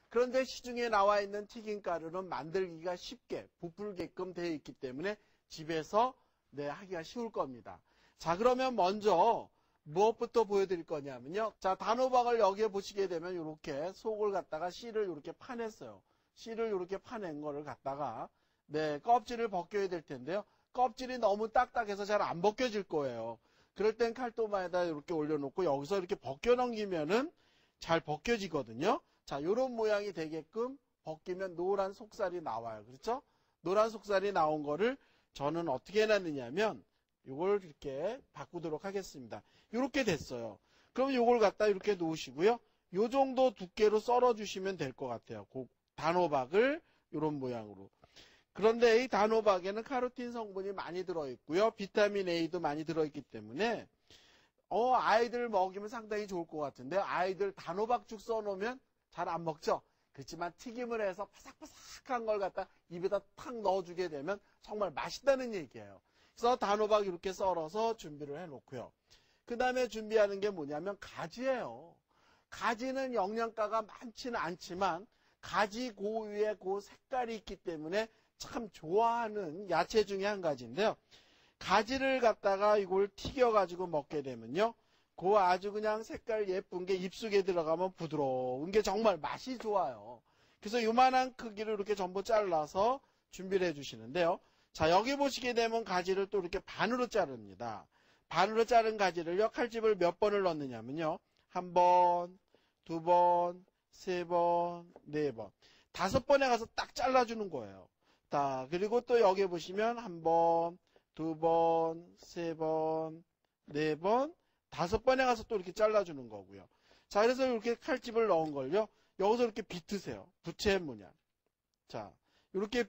그런데 시중에 나와 있는 튀김가루는 만들기가 쉽게 부풀게끔 되어 있기 때문에 집에서 하기가 쉬울 겁니다. 자, 그러면 먼저 무엇부터 보여드릴 거냐면요. 자, 단호박을 여기에 보시게 되면 이렇게 속을 갖다가 씨를 이렇게 파냈어요. 씨를 이렇게 파낸 거를 갖다가 껍질을 벗겨야 될 텐데요. 껍질이 너무 딱딱해서 잘 안 벗겨질 거예요. 그럴 땐 칼도마에다 이렇게 올려놓고 여기서 이렇게 벗겨 넘기면은 잘 벗겨지거든요. 자, 요런 모양이 되게끔 벗기면 노란 속살이 나와요. 그렇죠? 노란 속살이 나온 거를 저는 어떻게 해놨느냐면 요걸 이렇게 바꾸도록 하겠습니다. 이렇게 됐어요. 그럼 요걸 갖다 이렇게 놓으시고요. 요 정도 두께로 썰어 주시면 될 것 같아요. 단호박을 요런 모양으로. 그런데 이 단호박에는 카로틴 성분이 많이 들어있고요. 비타민 A도 많이 들어있기 때문에 아이들 먹이면 상당히 좋을 것 같은데 아이들 단호박죽 써놓으면 잘 안 먹죠. 그렇지만 튀김을 해서 바삭바삭한 걸 갖다 입에다 탁 넣어주게 되면 정말 맛있다는 얘기예요. 그래서 단호박 이렇게 썰어서 준비를 해놓고요. 그 다음에 준비하는 게 뭐냐면 가지예요. 가지는 영양가가 많지는 않지만 가지 고유의 그 색깔이 있기 때문에 참 좋아하는 야채 중에 한 가지인데요. 가지를 갖다가 이걸 튀겨가지고 먹게 되면요. 그 아주 그냥 색깔 예쁜 게 입속에 들어가면 부드러운 게 정말 맛이 좋아요. 그래서 요만한 크기로 이렇게 전부 잘라서 준비를 해주시는데요. 자, 여기 보시게 되면 가지를 또 이렇게 반으로 자릅니다. 반으로 자른 가지를요, 칼집을 몇 번을 넣느냐면요. 한 번, 두 번, 세 번, 네 번. 5번에 가서 딱 잘라주는 거예요. 자, 그리고 또 여기 보시면 한 번, 두 번, 세 번, 네 번, 5번에 가서 또 이렇게 잘라주는 거고요. 자, 그래서 이렇게 칼집을 넣은 걸요. 여기서 이렇게 비트세요. 부채 모양. 자, 이렇게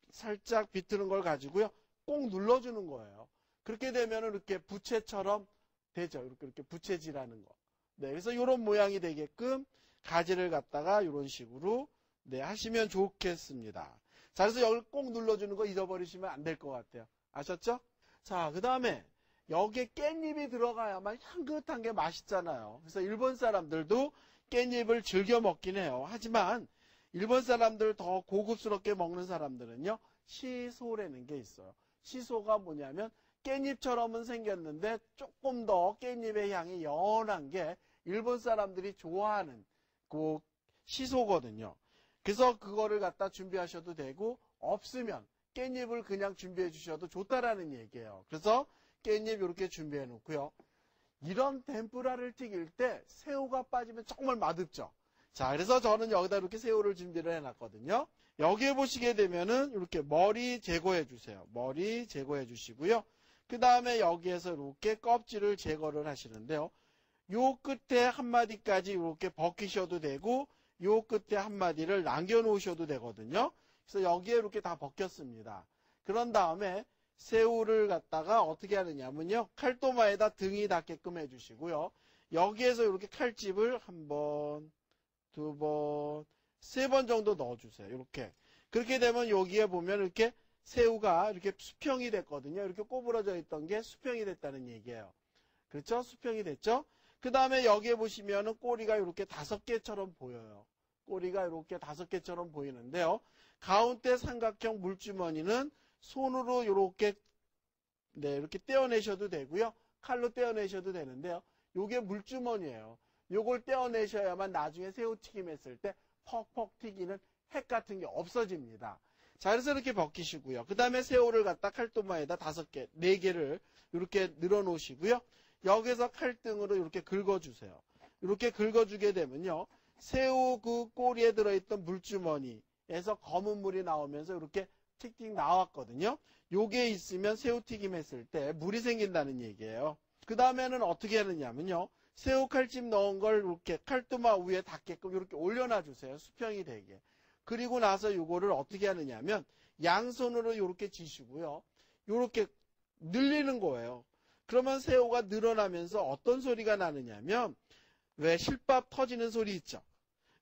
살짝 비트는 걸 가지고요. 꼭 눌러주는 거예요. 그렇게 되면 이렇게 부채처럼 되죠. 이렇게 부채질하는 거. 그래서 이런 모양이 되게끔 가지를 갖다가 이런 식으로 하시면 좋겠습니다. 자, 그래서 여기 꼭 눌러주는 거 잊어버리시면 안 될 것 같아요. 아셨죠? 자, 그 다음에 여기에 깻잎이 들어가야만 향긋한 게 맛있잖아요. 그래서 일본 사람들도 깻잎을 즐겨 먹긴 해요. 하지만 일본 사람들 더 고급스럽게 먹는 사람들은요, 시소라는 게 있어요. 시소가 뭐냐면 깻잎처럼은 생겼는데 조금 더 깻잎의 향이 연한 게 일본 사람들이 좋아하는 그 시소거든요. 그래서 그거를 갖다 준비하셔도 되고 없으면 깻잎을 그냥 준비해 주셔도 좋다라는 얘기예요. 그래서 깻잎 이렇게 준비해 놓고요. 이런 덴푸라를 튀길 때 새우가 빠지면 정말 맛없죠. 자, 그래서 저는 여기다 이렇게 새우를 준비를 해놨거든요. 여기에 보시게 되면은 이렇게 머리 제거해 주세요. 머리 제거해 주시고요. 그 다음에 여기에서 이렇게 껍질을 제거를 하시는데요. 요 끝에 한 마디까지 이렇게 벗기셔도 되고, 요 끝에 한 마디를 남겨 놓으셔도 되거든요. 그래서 여기에 이렇게 다 벗겼습니다. 그런 다음에 새우를 갖다가 어떻게 하느냐면요. 칼도마에다 등이 닿게끔 해주시고요. 여기에서 이렇게 칼집을 한 번, 두 번, 3번 정도 넣어주세요. 이렇게. 그렇게 되면 여기에 보면 이렇게 새우가 이렇게 수평이 됐거든요. 이렇게 꼬부러져 있던 게 수평이 됐다는 얘기예요. 그렇죠? 수평이 됐죠? 그 다음에 여기에 보시면은 꼬리가 이렇게 5개처럼 보여요. 꼬리가 이렇게 5개처럼 보이는데요. 가운데 삼각형 물주머니는 손으로 이렇게 이렇게 떼어내셔도 되고요. 칼로 떼어내셔도 되는데요. 요게 물주머니예요. 요걸 떼어내셔야만 나중에 새우튀김 했을 때 퍽퍽 튀기는 핵 같은 게 없어집니다. 자, 그래서 이렇게 벗기시고요. 그 다음에 새우를 갖다 칼도마에다 5개, 4개를 이렇게 늘어 놓으시고요. 여기서 칼등으로 이렇게 긁어주세요. 이렇게 긁어주게 되면요. 새우 그 꼬리에 들어있던 물주머니에서 검은 물이 나오면서 이렇게 틱틱 나왔거든요. 요게 있으면 새우튀김 했을 때 물이 생긴다는 얘기예요. 그 다음에는 어떻게 하느냐면요. 새우 칼집 넣은 걸 이렇게 칼도마 위에 닿게끔 이렇게 올려놔 주세요. 수평이 되게. 그리고 나서 요거를 어떻게 하느냐면 양손으로 이렇게 쥐시고요. 이렇게 늘리는 거예요. 그러면 새우가 늘어나면서 어떤 소리가 나느냐면 왜 실밥 터지는 소리 있죠.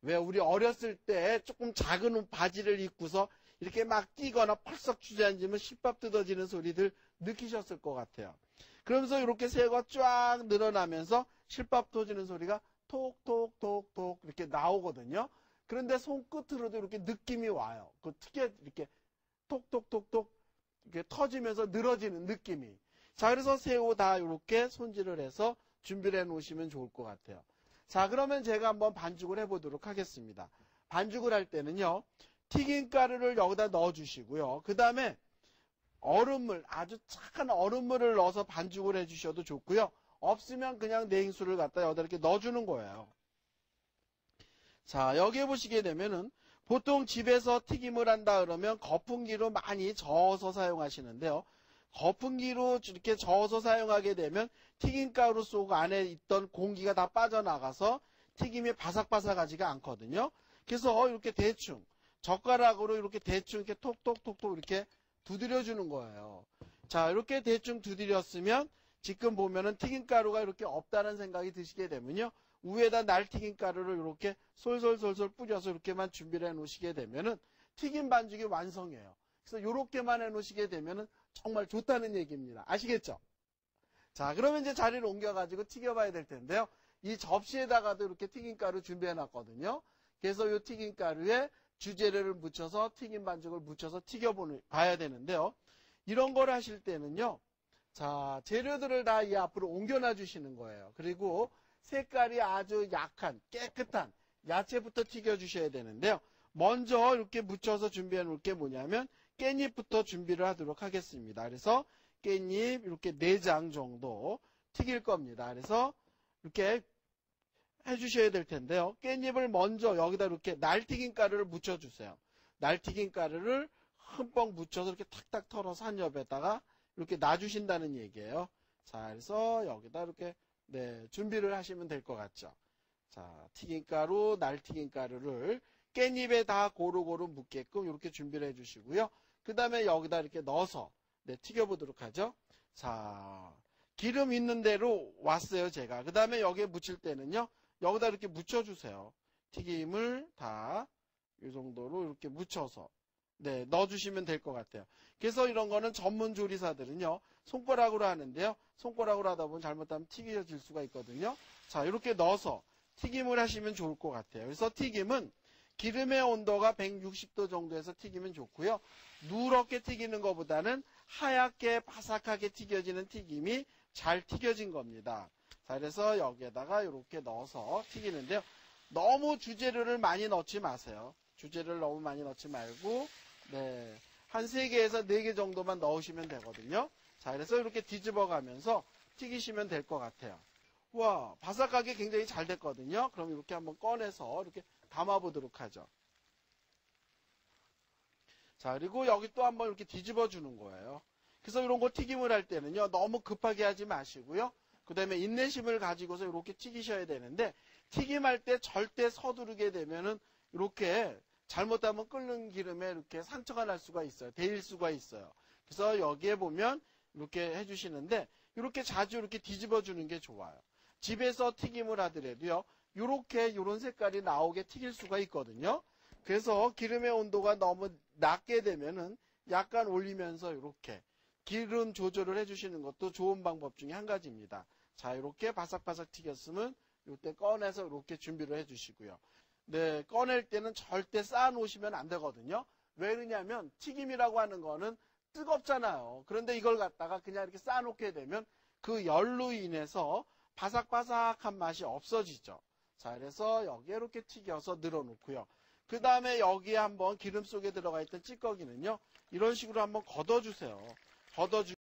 왜 우리 어렸을 때 조금 작은 바지를 입고서 이렇게 막 뛰거나 펄썩 주저앉으면 실밥 뜯어지는 소리들 느끼셨을 것 같아요. 그러면서 이렇게 새우가 쫙 늘어나면서 실밥 터지는 소리가 톡톡톡톡 이렇게 나오거든요. 그런데 손끝으로도 이렇게 느낌이 와요. 그 특유의 이렇게 톡톡톡톡 이렇게 터지면서 늘어지는 느낌이. 자, 그래서 새우 다 이렇게 손질을 해서 준비를 해 놓으시면 좋을 것 같아요. 자, 그러면 제가 한번 반죽을 해 보도록 하겠습니다. 반죽을 할 때는요, 튀김가루를 여기다 넣어 주시고요. 그 다음에 얼음물, 아주 착한 얼음물을 넣어서 반죽을 해 주셔도 좋고요. 없으면 그냥 냉수를 갖다 여기다 이렇게 넣어주는 거예요. 자, 여기에 보시게 되면은 보통 집에서 튀김을 한다 그러면 거품기로 많이 저어서 사용하시는데요. 거품기로 이렇게 저어서 사용하게 되면 튀김가루 속 안에 있던 공기가 다 빠져나가서 튀김이 바삭바삭하지가 않거든요. 그래서 이렇게 대충 젓가락으로 이렇게 대충 이렇게 톡톡톡톡 이렇게 두드려주는 거예요. 자, 이렇게 대충 두드렸으면 지금 보면은 튀김가루가 이렇게 없다는 생각이 드시게 되면요. 위에다 날튀김가루를 이렇게 솔솔솔솔 뿌려서 이렇게만 준비를 해 놓으시게 되면은 튀김 반죽이 완성이에요. 그래서 이렇게만 해 놓으시게 되면은 정말 좋다는 얘기입니다. 아시겠죠? 자, 그러면 이제 자리를 옮겨가지고 튀겨봐야 될 텐데요. 이 접시에다가도 이렇게 튀김가루 준비해 놨거든요. 그래서 이 튀김가루에 주재료를 묻혀서 튀김 반죽을 묻혀서 튀겨봐야 되는데요. 이런 걸 하실 때는요. 자, 재료들을 다 이 앞으로 옮겨놔 주시는 거예요. 그리고 색깔이 아주 약한 깨끗한 야채부터 튀겨 주셔야 되는데요. 먼저 이렇게 묻혀서 준비해 놓을 게 뭐냐면 깻잎부터 준비를 하도록 하겠습니다. 그래서 깻잎 이렇게 4장 정도 튀길 겁니다. 그래서 이렇게 해주셔야 될 텐데요. 깻잎을 먼저 여기다 이렇게 날튀김 가루를 묻혀주세요. 날튀김 가루를 흠뻑 묻혀서 이렇게 탁탁 털어서 한 옆에다가 이렇게 놔주신다는 얘기예요. 자, 그래서 여기다 이렇게 준비를 하시면 될 것 같죠. 자, 튀김가루, 날튀김가루를 깻잎에 다 고루고루 묻게끔 이렇게 준비를 해주시고요. 그 다음에 여기다 이렇게 넣어서 튀겨보도록 하죠. 자, 기름 있는 대로 왔어요, 제가. 그 다음에 여기에 묻힐 때는요, 여기다 이렇게 묻혀주세요. 튀김을 다 이 정도로 이렇게 묻혀서 넣어주시면 될 것 같아요. 그래서 이런 거는 전문 조리사들은요, 손가락으로 하는데요. 손가락으로 하다 보면 잘못하면 튀겨질 수가 있거든요. 자, 이렇게 넣어서 튀김을 하시면 좋을 것 같아요. 그래서 튀김은 기름의 온도가 160도 정도에서 튀기면 좋고요. 누렇게 튀기는 것보다는 하얗게 바삭하게 튀겨지는 튀김이 잘 튀겨진 겁니다. 자, 그래서 여기에다가 이렇게 넣어서 튀기는데요. 너무 주재료를 많이 넣지 마세요. 주재료를 너무 많이 넣지 말고 한 3개에서 4개 정도만 넣으시면 되거든요. 자, 그래서 이렇게 뒤집어 가면서 튀기시면 될 것 같아요. 와, 바삭하게 굉장히 잘 됐거든요. 그럼 이렇게 한번 꺼내서 이렇게 담아 보도록 하죠. 자, 그리고 여기 또 한번 이렇게 뒤집어 주는 거예요. 그래서 이런 거 튀김을 할 때는요, 너무 급하게 하지 마시고요. 그 다음에 인내심을 가지고서 이렇게 튀기셔야 되는데, 튀김할 때 절대 서두르게 되면은 이렇게 잘못하면 끓는 기름에 이렇게 상처가 날 수가 있어요. 데일 수가 있어요. 그래서 여기에 보면 이렇게 해주시는데, 이렇게 자주 이렇게 뒤집어 주는 게 좋아요. 집에서 튀김을 하더라도요, 이런 색깔이 나오게 튀길 수가 있거든요. 그래서 기름의 온도가 너무 낮게 되면은 약간 올리면서 이렇게 기름 조절을 해주시는 것도 좋은 방법 중에 한 가지입니다. 자, 이렇게 바삭바삭 튀겼으면 이때 꺼내서 이렇게 준비를 해주시고요. 꺼낼 때는 절대 쌓아 놓으시면 안 되거든요. 왜 그러냐면 튀김이라고 하는 거는 뜨겁잖아요. 그런데 이걸 갖다가 그냥 이렇게 쌓아 놓게 되면 그 열로 인해서 바삭바삭한 맛이 없어지죠. 자, 그래서 여기에 이렇게 튀겨서 늘어놓고요. 그 다음에 여기에 한번 기름 속에 들어가 있던 찌꺼기는요, 이런 식으로 한번 걷어주세요. 걷어주